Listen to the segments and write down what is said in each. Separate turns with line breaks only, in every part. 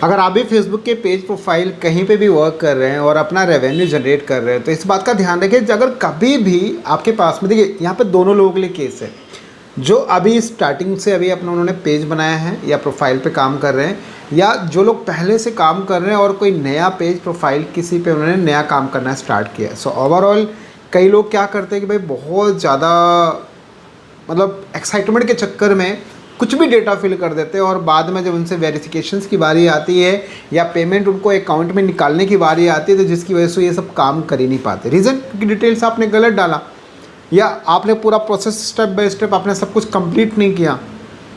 अगर आप भी फेसबुक के पेज प्रोफाइल कहीं पे भी वर्क कर रहे हैं और अपना रेवेन्यू जनरेट कर रहे हैं तो इस बात का ध्यान रखें कि अगर कभी भी आपके पास में, देखिए यहाँ पे दोनों लोगों के लिए केस है। जो अभी स्टार्टिंग से अभी अपना उन्होंने पेज बनाया है या प्रोफाइल पे काम कर रहे हैं, या जो लोग पहले से काम कर रहे हैं और कोई नया पेज प्रोफाइल किसी पे उन्होंने नया काम करना स्टार्ट किया है। सो ओवरऑल कई लोग क्या करते हैं कि भाई बहुत ज़्यादा मतलब एक्साइटमेंट के चक्कर में कुछ भी डेटा फिल कर देते हैं और बाद में जब उनसे वेरिफिकेशंस की बारी आती है या पेमेंट उनको अकाउंट में निकालने की बारी आती है तो जिसकी वजह से ये सब काम कर ही नहीं पाते। रीज़न क्योंकि डिटेल्स आपने गलत डाला या आपने पूरा प्रोसेस स्टेप बाय स्टेप आपने सब कुछ कंप्लीट नहीं किया।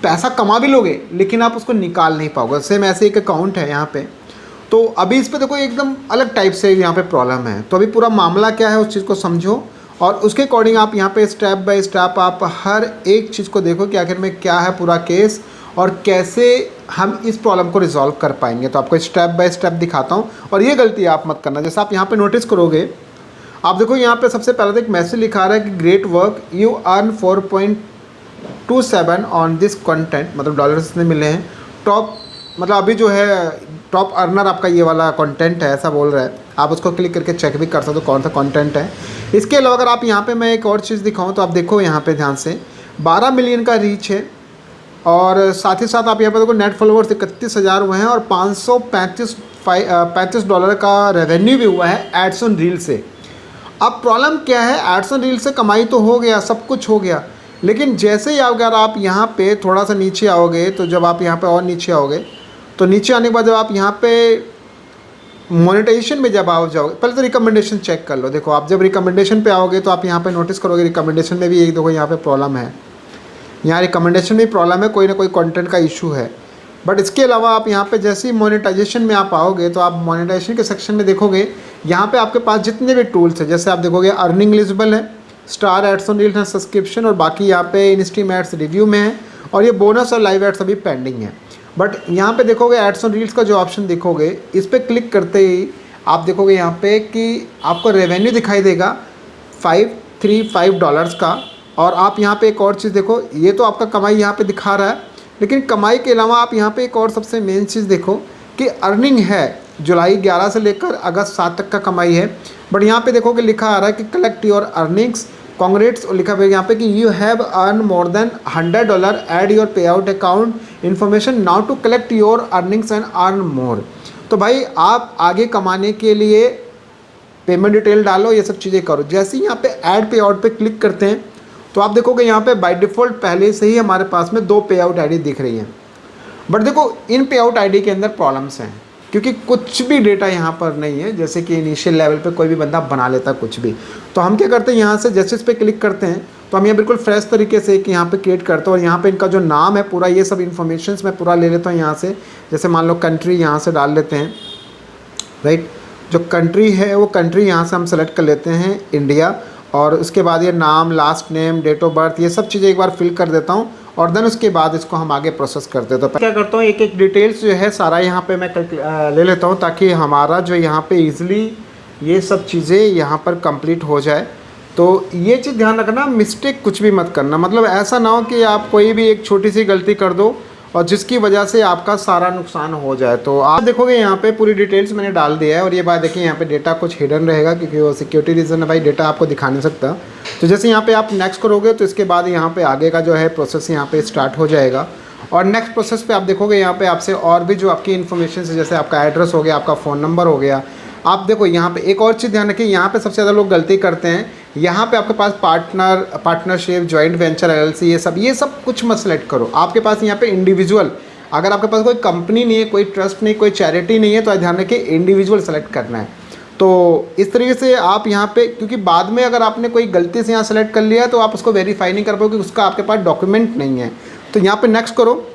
पैसा कमा भी लोगे लेकिन आप उसको निकाल नहीं पाओगे। सेम ऐसे एक अकाउंट है यहाँ पे, तो अभी इस पर देखो एकदम अलग टाइप से यहाँ पे प्रॉब्लम है। तो अभी पूरा मामला क्या है उस चीज़ को समझो और उसके अकॉर्डिंग आप यहाँ पे स्टेप बाय स्टेप आप हर एक चीज़ को देखो कि आखिर में क्या है पूरा केस और कैसे हम इस प्रॉब्लम को रिजॉल्व कर पाएंगे। तो आपको स्टेप बाय स्टेप दिखाता हूँ और ये गलती आप मत करना। जैसे आप यहाँ पे नोटिस करोगे, आप देखो यहाँ पे सबसे पहले तो एक मैसेज लिखा रहा है कि great work, you earn 4.27 on this content, मतलब डॉलर्स में मिले हैं। टॉप मतलब अभी जो है टॉप अर्नर आपका ये वाला कंटेंट है, ऐसा बोल रहा है। आप उसको क्लिक करके चेक भी कर सकते हो कौन सा कंटेंट है। इसके अलावा अगर आप यहाँ पे मैं एक और चीज़ दिखाऊँ तो आप देखो यहाँ पे ध्यान से 12 मिलियन का रीच है और साथ ही साथ आप यहाँ पे देखो नेट फॉलोवर्स 31,000 हुए हैं और $535 का रेवेन्यू भी हुआ है एड्स ऑन रील से। अब प्रॉब्लम क्या है, एड्स ऑन रील से कमाई तो हो गया, सब कुछ हो गया, लेकिन जैसे ही अगर आप यहाँ पे थोड़ा सा नीचे आओगे तो जब आप यहाँ पे और नीचे आओगे तो नीचे आने के बाद जब आप यहाँ पे मोनेटाइजेशन में जब आप जाओगे, पहले तो रिकमेंडेशन चेक कर लो। देखो आप जब रिकमेंडेशन पे आओगे तो आप यहाँ पे नोटिस करोगे रिकमेंडेशन में भी एक देखो यहाँ पे प्रॉब्लम है, यहाँ रिकमेंडेशन में प्रॉब्लम है, कोई ना कोई कंटेंट का इशू है। बट इसके अलावा आप यहाँ पे जैसे ही मोनेटाइजेशन में आप आओगे तो आप मोनेटाइजेशन के सेक्शन में देखोगे यहाँ पे आपके पास जितने भी टूल्स हैं, जैसे आप देखोगे अर्निंग एलिजिबल है, star ads on reels and subscription और बाकी यहाँ पे इनस्ट्रीम एड्स रिव्यू में है और ये बोनस और लाइव एड्स अभी पेंडिंग है। बट यहाँ पे देखोगे एड्स ऑन रील्स का जो ऑप्शन देखोगे, इस पर क्लिक करते ही आप देखोगे यहाँ पे कि आपको रेवेन्यू दिखाई देगा $535 का। और आप यहाँ पे एक और चीज़ देखो, ये तो आपका कमाई यहाँ पे दिखा रहा है, लेकिन कमाई के अलावा आप यहाँ पे एक और सबसे मेन चीज़ देखो कि अर्निंग है। जुलाई 11 से लेकर अगस्त 7 तक का कमाई है। बट यहाँ पे देखो कि लिखा आ रहा है कि कलेक्ट योर अर्निंग्स कॉन्ग्रेट्स, और लिखा हुआ है यहाँ पे कि you have earn more than $100, add your pay out account information now to collect your earnings and earn more. तो भाई आप आगे कमाने के लिए पेमेंट डिटेल डालो, ये सब चीज़ें करो। जैसे ही यहाँ पे ऐड पे आउट पे क्लिक करते हैं तो आप देखोगे यहाँ पे बाय डिफ़ॉल्ट पहले से ही हमारे पास में 2 पे आउट आईडी दिख रही हैं। बट देखो इन पे आउट आईडी के अंदर प्रॉब्लम्स हैं क्योंकि कुछ भी डेटा यहाँ पर नहीं है, जैसे कि इनिशियल लेवल पे कोई भी बंदा बना लेता कुछ भी। तो हम क्या करते हैं, यहाँ से जैसे इस पर क्लिक करते हैं तो हम यहाँ बिल्कुल फ्रेश तरीके से कि यहाँ पे क्रिएट करते हैं और यहाँ पे इनका जो नाम है पूरा, ये सब इन्फॉर्मेशन मैं पूरा ले लेता हूँ यहाँ से। जैसे मान लो कंट्री यहाँ से डाल लेते हैं, राइट। जो कंट्री है वो कंट्री यहाँ से हम सेलेक्ट कर लेते हैं इंडिया, और उसके बाद ये नाम, last name, date of birth, ये सब चीज़ें एक बार फिल कर देता हूँ और देन उसके बाद इसको हम आगे प्रोसेस करते हैं। तो क्या करता हूँ, एक एक डिटेल्स जो है सारा यहाँ पे मैं ले लेता हूँ ताकि हमारा जो यहाँ पे इजीली ये सब चीज़ें यहाँ पर कंप्लीट हो जाए। तो ये चीज़ ध्यान रखना, मिस्टेक कुछ भी मत करना, मतलब ऐसा ना हो कि आप कोई भी एक छोटी सी गलती कर दो और जिसकी वजह से आपका सारा नुकसान हो जाए। तो आप देखोगे यहाँ पे पूरी डिटेल्स मैंने डाल दिया है और ये बात देखिए यहाँ पे डेटा कुछ हिडन रहेगा क्योंकि वो सिक्योरिटी रीज़न है, भाई डेटा आपको दिखा नहीं सकता। तो जैसे यहाँ पे आप नेक्स्ट करोगे तो इसके बाद यहाँ पे आगे का जो है प्रोसेस यहाँ पे स्टार्ट हो जाएगा। और नेक्स्ट प्रोसेस पे आप देखोगे यहाँ पे आपसे और भी जो आपकी इन्फॉर्मेशन है, जैसे आपका एड्रेस हो गया, आपका फ़ोन नंबर हो गया। आप देखो यहाँ पे एक और चीज़ ध्यान रखिए, यहाँ पे सबसे ज़्यादा लोग गलती करते हैं, यहाँ पे आपके पास पार्टनरशिप, जॉइंट वेंचर, एलएलसी, ये सब कुछ मत सेलेक्ट करो। आपके पास यहाँ पे इंडिविजुअल, अगर आपके पास कोई कंपनी नहीं है, कोई ट्रस्ट नहीं, कोई चैरिटी नहीं है, तो ध्यान रखिए इंडिविजुअल सेलेक्ट करना है। तो इस तरीके से आप यहाँ पे, क्योंकि बाद में अगर आपने कोई गलती से यहाँ सेलेक्ट कर लिया तो आप उसको वेरीफाई नहीं कर पाओगे, उसका आपके पास डॉक्यूमेंट नहीं है। तो यहाँ पे नेक्स्ट करो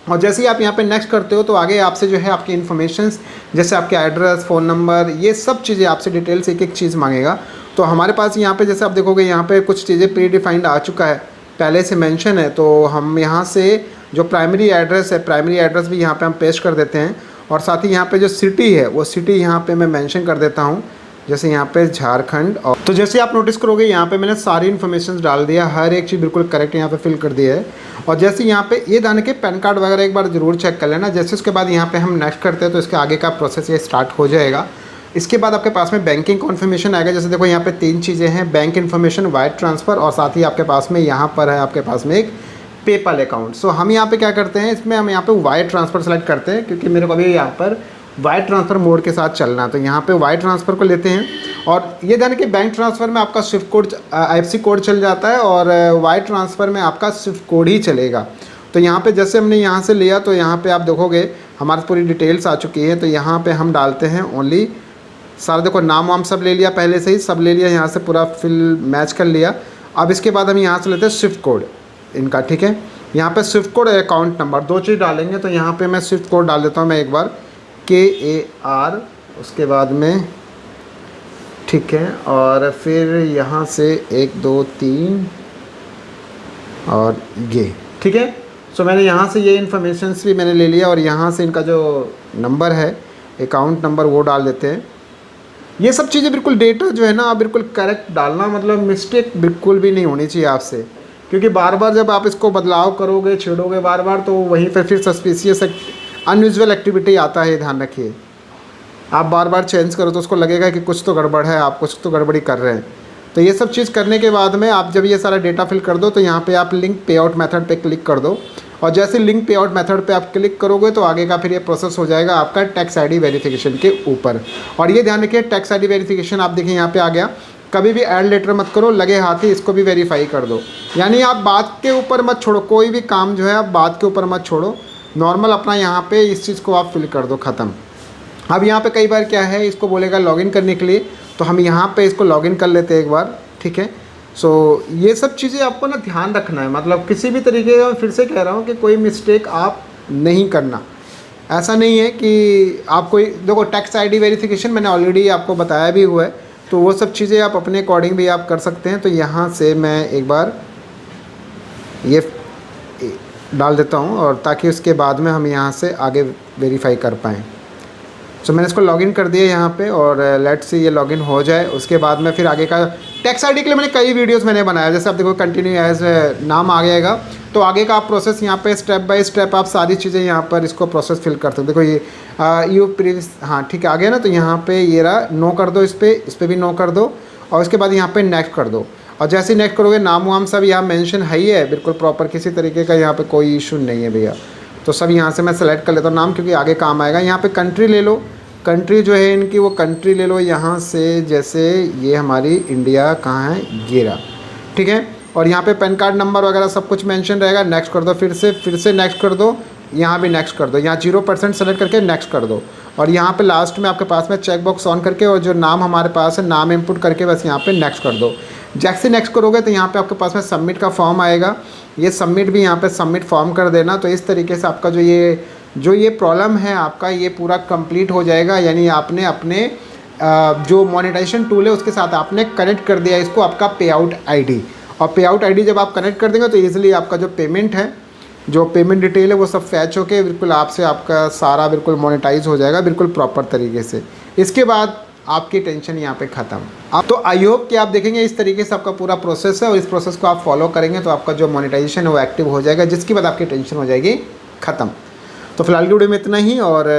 और जैसे ही आप यहाँ पे नेक्स्ट करते हो तो आगे आपसे जो है आपकी इन्फॉर्मेशंस, जैसे आपके एड्रेस, फ़ोन नंबर, ये सब चीज़ें आपसे डिटेल्स एक एक चीज़ मांगेगा। तो हमारे पास यहाँ पे जैसे आप देखोगे यहाँ पे कुछ चीज़ें प्री डिफाइंड आ चुका है, पहले से मेंशन है। तो हम यहाँ से जो प्राइमरी एड्रेस है, प्राइमरी एड्रेस भी यहाँ पे हम पेस्ट कर देते हैं और साथ ही यहाँ पे जो सिटी है वो सिटी यहाँ पे मैं मेंशन कर देता हूँ। जैसे यहाँ पे झारखंड। और तो जैसे आप नोटिस करोगे यहाँ पे मैंने सारी इन्फॉर्मेशन डाल दिया, हर एक चीज़ बिल्कुल करेक्ट यहाँ पे फिल कर दिया है। और जैसे यहाँ पे ये ध्यान के पैन कार्ड वगैरह एक बार ज़रूर चेक कर लेना। जैसे उसके बाद यहाँ पे हम नेक्स्ट करते हैं तो इसके आगे का प्रोसेस ये स्टार्ट हो जाएगा। इसके बाद आपके पास में बैंकिंग कॉन्फर्मेशन आएगा। जैसे देखो यहाँ पे 3 चीज़ें हैं, बैंक इन्फॉर्मेशन, वायर ट्रांसफ़र और साथ ही आपके पास में यहाँ पर है आपके पास में एक पेपल अकाउंट। सो हम यहाँ पे क्या करते हैं, इसमें हम यहाँ पे वायर ट्रांसफ़र सेलेक्ट करते हैं क्योंकि मेरे को अभी यहाँ पर वायर ट्रांसफ़र मोड के साथ चलना है। तो यहाँ पे वायर ट्रांसफ़र को लेते हैं। और ये ध्यान कि बैंक ट्रांसफ़र में आपका स्विफ्ट कोड IFSC कोड चल जाता है और वायर ट्रांसफ़र में आपका स्विफ्ट कोड ही चलेगा। तो यहाँ पे जैसे हमने यहाँ से लिया तो यहाँ पे आप देखोगे हमारी पूरी डिटेल्स आ चुकी है। तो यहाँ पे हम डालते हैं ओनली सारा, देखो नाम वाम सब ले लिया, पहले से ही सब ले लिया, यहाँ से पूरा फिल मैच कर लिया। अब इसके बाद हम यहाँ से लेते हैं स्विफ्ट कोड इनका, ठीक है। यहाँ पे स्विफ्ट कोड और अकाउंट नंबर 2 चीज़ डालेंगे। तो यहाँ पे मैं स्विफ्ट कोड डाल देता हूँ मैं एक बार, KAR, उसके बाद में ठीक है, और फिर यहाँ से 1 2 3 और ये, ठीक है। सो मैंने यहाँ से ये इन्फॉर्मेशंस भी मैंने ले लिया और यहाँ से इनका जो नंबर है अकाउंट नंबर वो डाल देते हैं। ये सब चीज़ें बिल्कुल डेटा जो है ना आप बिल्कुल करेक्ट डालना, मतलब मिस्टेक बिल्कुल भी नहीं होनी चाहिए आपसे, क्योंकि बार बार जब आप इसको बदलाव करोगे छेड़ोगे बार बार तो वहीं पर फिर सस्पिशियस अनयूजुअल एक्टिविटी आता है, ध्यान रखिए। आप बार बार चेंज करो तो उसको लगेगा कि कुछ तो गड़बड़ है, आप कुछ तो गड़बड़ी कर रहे हैं। तो ये सब चीज़ करने के बाद में आप जब ये सारा डेटा फिल कर दो तो यहाँ पे आप लिंक पे आउट मेथड पे क्लिक कर दो। और जैसे लिंक पे आउट मेथड पे आप क्लिक करोगे तो आगे का फिर ये प्रोसेस हो जाएगा आपका टैक्स ID वेरिफिकेशन के ऊपर। और ये ध्यान रखिए टैक्स ID वेरिफिकेशन आप देखिए यहाँ पे आ गया। कभी भी ऐड लेटर मत करो, लगे हाथ ही इसको भी वेरीफाई कर दो। यानी आप बात के ऊपर मत छोड़ो, कोई भी काम जो है आप बात के ऊपर मत छोड़ो, नॉर्मल अपना यहाँ पे इस चीज़ को आप फिल कर दो, ख़त्म। अब यहाँ पे कई बार क्या है, इसको बोलेगा लॉगिन करने के लिए, तो हम यहाँ पे इसको लॉगिन कर लेते हैं एक बार, ठीक है। सो ये सब चीज़ें आपको ना ध्यान रखना है, मतलब किसी भी तरीके का, फिर से कह रहा हूँ कि कोई मिस्टेक आप नहीं करना। ऐसा नहीं है कि आप कोई, देखो टैक्स ID वेरिफिकेशन मैंने ऑलरेडी आपको बताया भी हुआ है, तो वो सब चीज़ें आप अपने अकॉर्डिंग भी आप कर सकते हैं। तो यहाँ से मैं एक बार ये डाल देता हूँ और ताकि उसके बाद में हम यहाँ से आगे वेरीफाई कर पाएँ। सो मैंने इसको लॉगिन कर दिया यहाँ पे और लेट्स सी ये लॉगिन हो जाए। उसके बाद में फिर आगे का टैक्स ID के लिए मैंने कई वीडियोस मैंने बनाया, जैसे आप देखो कंटिन्यू एज नाम आ जाएगा तो आगे का आप प्रोसेस यहाँ पे स्टेप बाय स्टेप आप सारी चीज़ें यहाँ पर इसको प्रोसेस फिल कर सकते हो। देखो ये यू प्रीवियस, हाँ ठीक है आ गया ना। तो यहाँ पे ये रहा, नो कर दो, इस पर भी नो कर दो और उसके बाद यहाँ पे नेक्स्ट कर दो। और जैसे ही नेक्स्ट करोगे नाम वाम सब यहाँ मेंशन है ही है बिल्कुल प्रॉपर, किसी तरीके का यहाँ पे कोई इशू नहीं है भैया। तो सब यहाँ से मैं सेलेक्ट कर लेता हूँ नाम, क्योंकि आगे काम आएगा। यहाँ पे कंट्री ले लो, कंट्री जो है इनकी वो कंट्री ले लो यहाँ से, जैसे ये हमारी इंडिया कहाँ है, ये रहा, ठीक है। और यहाँ पे पैन कार्ड नंबर वगैरह सब कुछ मेंशन रहेगा। नेक्स्ट कर दो, फिर से नेक्स्ट कर दो, यहाँ भी नेक्स्ट कर दो, यहाँ 0% सेलेक्ट करके नेक्स्ट कर दो। और यहाँ पे लास्ट में आपके पास में चेक बॉक्स ऑन करके और जो नाम हमारे पास है नाम इनपुट करके बस यहाँ पे नेक्स्ट कर दो। जैसे नेक्स्ट करोगे तो यहाँ पे आपके पास में सबमिट का फॉर्म आएगा, ये सबमिट भी यहाँ पे सबमिट फॉर्म कर देना। तो इस तरीके से आपका जो ये प्रॉब्लम है आपका ये पूरा कंप्लीट हो जाएगा। यानी आपने अपने जो मोनेटाइजेशन टूल है उसके साथ आपने कनेक्ट कर दिया इसको आपका पे आउट ID। और पे आउट ID जब आप कनेक्ट कर देंगे तो ईजिली आपका जो पेमेंट है, जो पेमेंट डिटेल है वो सब फैच होके बिल्कुल आपसे आपका सारा बिल्कुल मोनेटाइज हो जाएगा बिल्कुल प्रॉपर तरीके से। इसके बाद आपकी टेंशन यहाँ पे ख़त्म। आप तो आई होप कि आप देखेंगे इस तरीके से आपका पूरा प्रोसेस है और इस प्रोसेस को आप फॉलो करेंगे तो आपका जो मोनेटाइजेशन है वो एक्टिव हो जाएगा, जिसके बाद आपकी टेंशन हो जाएगी ख़त्म। तो फिलहाल की वीडियो में इतना ही और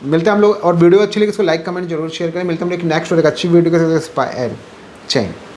मिलते हैं हम लोग। और वीडियो अच्छी लगी इसको लाइक कमेंट जरूर शेयर करें। मिलते हैं हम लोग नेक्स्ट वीडियो अच्छी वीडियो के साथ। जय हिंद।